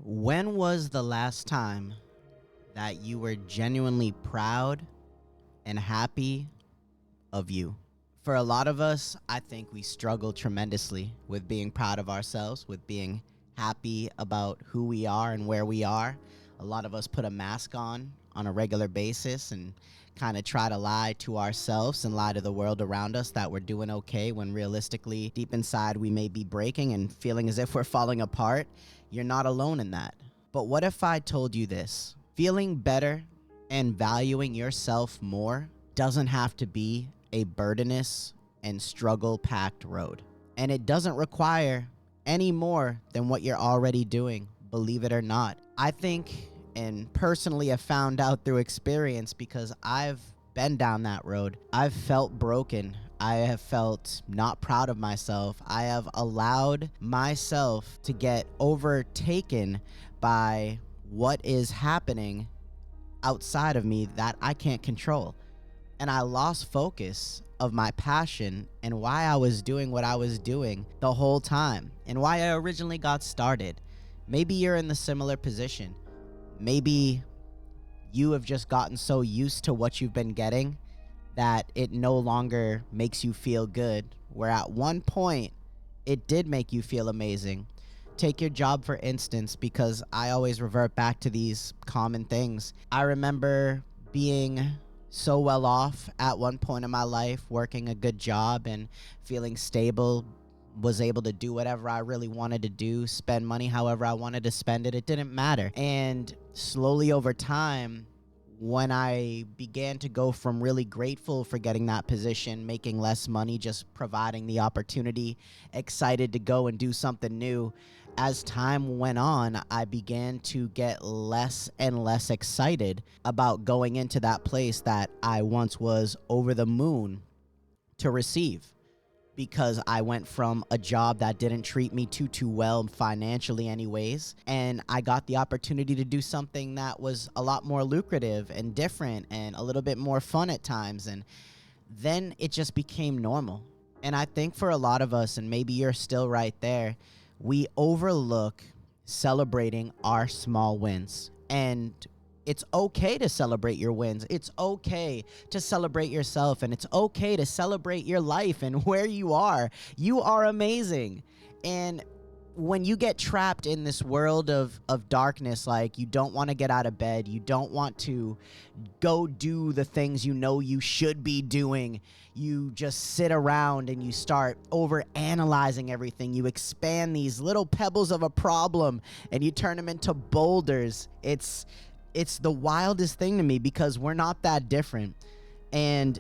When was the last time that you were genuinely proud and happy of you? For a lot of us, I think we struggle tremendously with being proud of ourselves, with being happy about who we are and where we are. A lot of us put a mask on a regular basis and kind of try to lie to ourselves and lie to the world around us that we're doing okay when realistically, deep inside, we may be breaking and feeling as if we're falling apart. You're not alone in that. But what if I told you this? Feeling better and valuing yourself more doesn't have to be a burdenous and struggle-packed road. And it doesn't require any more than what you're already doing, believe it or not. I think, and personally have found out through experience because I've been down that road, I've felt broken. I have felt not proud of myself. I have allowed myself to get overtaken by what is happening outside of me that I can't control. And I lost focus of my passion and why I was doing what I was doing the whole time and why I originally got started. Maybe you're in the similar position. Maybe you have just gotten so used to what you've been getting that it no longer makes you feel good, where at one point it did make you feel amazing. Take your job, for instance, because I always revert back to these common things. I remember being so well off at one point in my life, working a good job and feeling stable, was able to do whatever I really wanted to do, spend money however I wanted to spend it. It didn't matter. And slowly over time, when I began to go from really grateful for getting that position, making less money, just providing the opportunity, excited to go and do something new, as time went on, I began to get less and less excited about going into that place that I once was over the moon to receive, because I went from a job that didn't treat me too well financially anyways, and I got the opportunity to do something that was a lot more lucrative and different and a little bit more fun at times, and then it just became normal. And I think for a lot of us, and maybe you're still right there, we overlook celebrating our small wins. And it's okay to celebrate your wins. It's okay to celebrate yourself, and it's okay to celebrate your life and where you are. You are amazing. And when you get trapped in this world of darkness, like you don't want to get out of bed, you don't want to go do the things you know you should be doing, you just sit around and you start over analyzing everything. You expand these little pebbles of a problem and you turn them into boulders. It's the wildest thing to me because we're not that different. And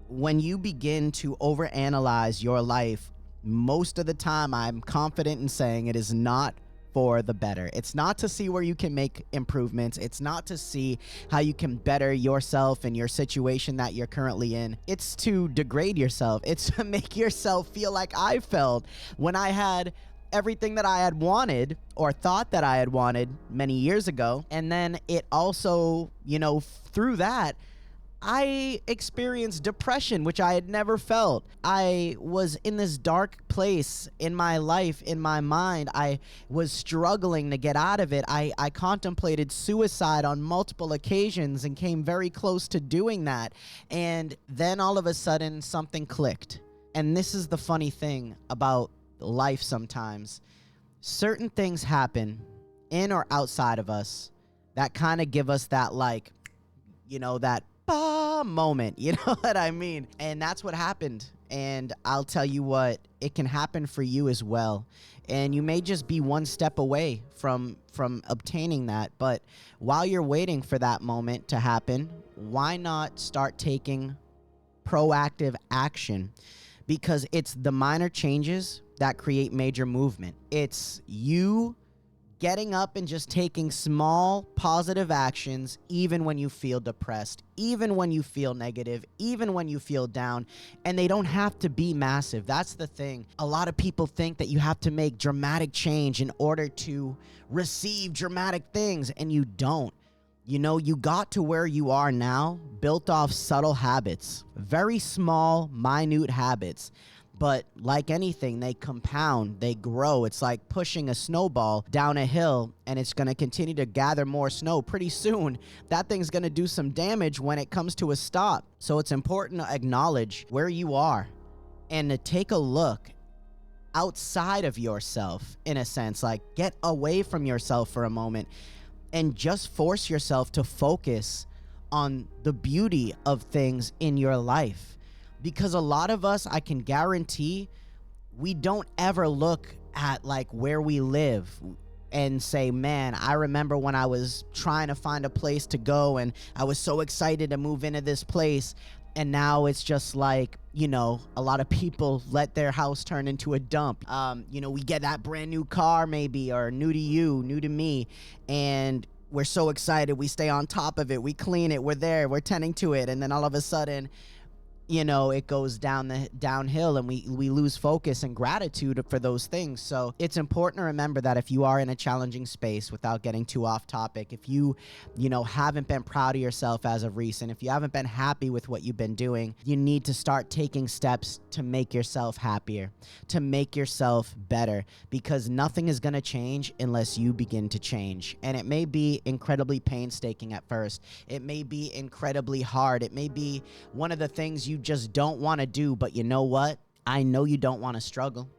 when you begin to overanalyze your life, most of the time I'm confident in saying it is not for the better. It's not to see where you can make improvements. It's not to see how you can better yourself and your situation that you're currently in. It's to degrade yourself. It's to make yourself feel like I felt when I had everything that I had wanted or thought that I had wanted many years ago. And then it also, through that, I experienced depression, which I had never felt. I was in this dark place in my life, in my mind. I was struggling to get out of it. I contemplated suicide on multiple occasions and came very close to doing that. And then all of a sudden, something clicked. And this is the funny thing about life sometimes. Certain things happen in or outside of us that kind of give us that, that moment, you know what I mean? And that's what happened. And I'll tell you what, it can happen for you as well. And you may just be one step away from obtaining that. But while you're waiting for that moment to happen, why not start taking proactive action? Because it's the minor changes that create major movement. It's you getting up and just taking small positive actions, even when you feel depressed, even when you feel negative, even when you feel down. And they don't have to be massive. That's the thing. A lot of people think that you have to make dramatic change in order to receive dramatic things, and you don't. You got to where you are now built off subtle habits, very small, minute habits But like anything, they compound, they grow. It's like pushing a snowball down a hill, and it's going to continue to gather more snow. Pretty soon, that thing's going to do some damage when it comes to a stop. So it's important to acknowledge where you are and to take a look outside of yourself, in a sense. Like, get away from yourself for a moment and just force yourself to focus on the beauty of things in your life. Because a lot of us, I can guarantee, we don't ever look at like where we live and say, man, I remember when I was trying to find a place to go and I was so excited to move into this place. And now it's just like, you know, a lot of people let their house turn into a dump. You know, we get that brand new car maybe, or new to you, new to me, and we're so excited. We stay on top of it. We clean it. We're there. We're tending to it. And then all of a sudden, you know, it goes downhill, and we lose focus and gratitude for those things. So it's important to remember that if you are in a challenging space, without getting too off topic, if you know, haven't been proud of yourself as of recent, if you haven't been happy with what you've been doing, you need to start taking steps to make yourself happier, to make yourself better, because nothing is going to change unless you begin to change. And it may be incredibly painstaking at first. It may be incredibly hard. It may be one of the things you just don't want to do, but you know what? I know you don't want to struggle.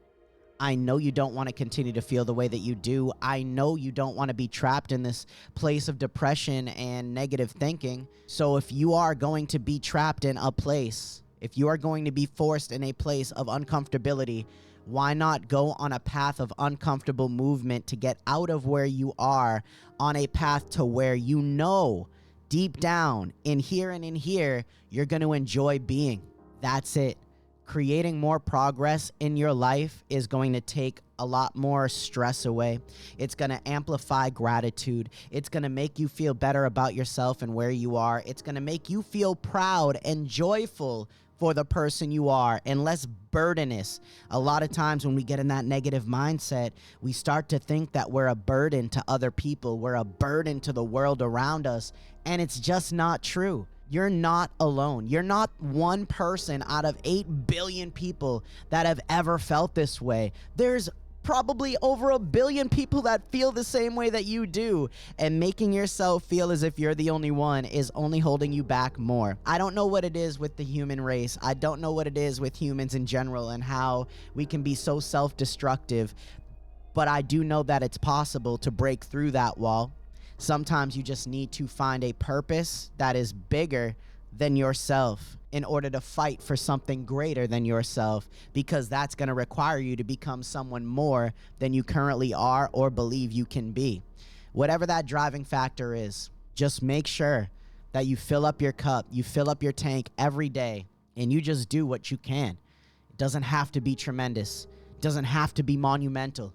I know you don't want to continue to feel the way that you do. I know you don't want to be trapped in this place of depression and negative thinking. So if you are going to be trapped in a place, if you are going to be forced in a place of uncomfortability, why not go on a path of uncomfortable movement to get out of where you are, on a path to where you know deep down in here, you're going to enjoy being. That's it. Creating more progress in your life is going to take a lot more stress away. It's going to amplify gratitude. It's going to make you feel better about yourself and where you are. It's going to make you feel proud and joyful for the person you are, and less burdenous. A lot of times when we get in that negative mindset, we start to think that we're a burden to other people. We're a burden to the world around us. And it's just not true. You're not alone. You're not one person out of 8 billion people that have ever felt this way. There's probably over 1 billion people that feel the same way that you do, and making yourself feel as if you're the only one is only holding you back more. I don't know what it is with the human race. I don't know what it is with humans in general and how we can be so self-destructive, but I do know that it's possible to break through that wall. Sometimes you just need to find a purpose that is bigger than yourself in order to fight for something greater than yourself, because that's going to require you to become someone more than you currently are or believe you can be. Whatever that driving factor is, just make sure that you fill up your cup, you fill up your tank every day, and you just do what you can. It doesn't have to be tremendous. It doesn't have to be monumental.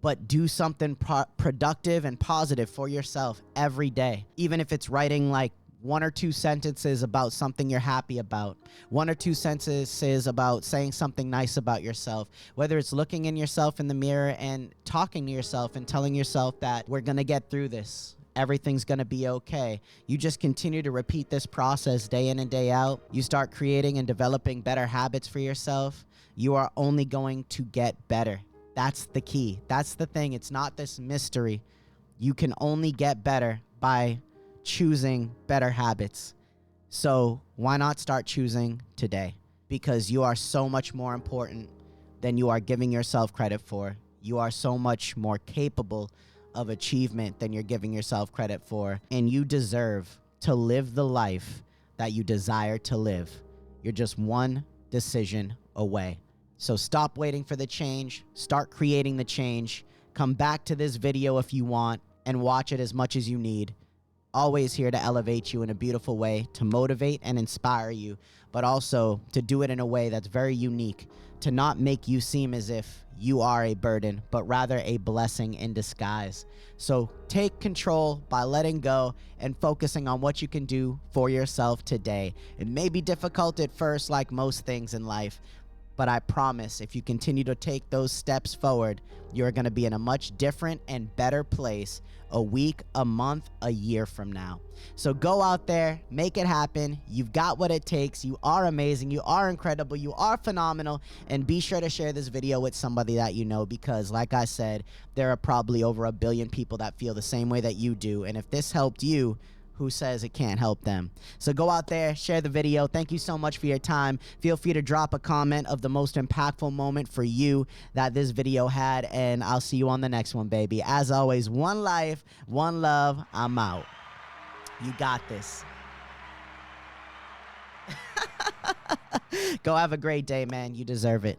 But do something productive and positive for yourself every day. Even if it's writing like 1 or 2 sentences about something you're happy about, 1 or 2 sentences about saying something nice about yourself, whether it's looking in yourself in the mirror and talking to yourself and telling yourself that we're going to get through this. Everything's going to be okay. You just continue to repeat this process day in and day out. You start creating and developing better habits for yourself. You are only going to get better. That's the key. That's the thing. It's not this mystery. You can only get better by choosing better habits. So why not start choosing today? Because you are so much more important than you are giving yourself credit for. You are so much more capable of achievement than you're giving yourself credit for. And you deserve to live the life that you desire to live. You're just one decision away. So stop waiting for the change. Start creating the change. Come back to this video if you want and watch it as much as you need. Always here to elevate you in a beautiful way, to motivate and inspire you, but also to do it in a way that's very unique, to not make you seem as if you are a burden, but rather a blessing in disguise. So take control by letting go and focusing on what you can do for yourself today. It may be difficult at first, like most things in life, But I promise, if you continue to take those steps forward, you're going to be in a much different and better place a week, a month, a year from now. So go out there, make it happen. You've got what it takes. You are amazing. You are incredible. You are phenomenal. And be sure to share this video with somebody that you know, because like I said, there are probably over 1 billion people that feel the same way that you do. And if this helped you, who says it can't help them? So go out there, share the video. Thank you so much for your time. Feel free to drop a comment of the most impactful moment for you that this video had, and I'll see you on the next one, baby. As always, one life, one love. I'm out. You got this. Go have a great day, man. You deserve it.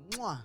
Mwah.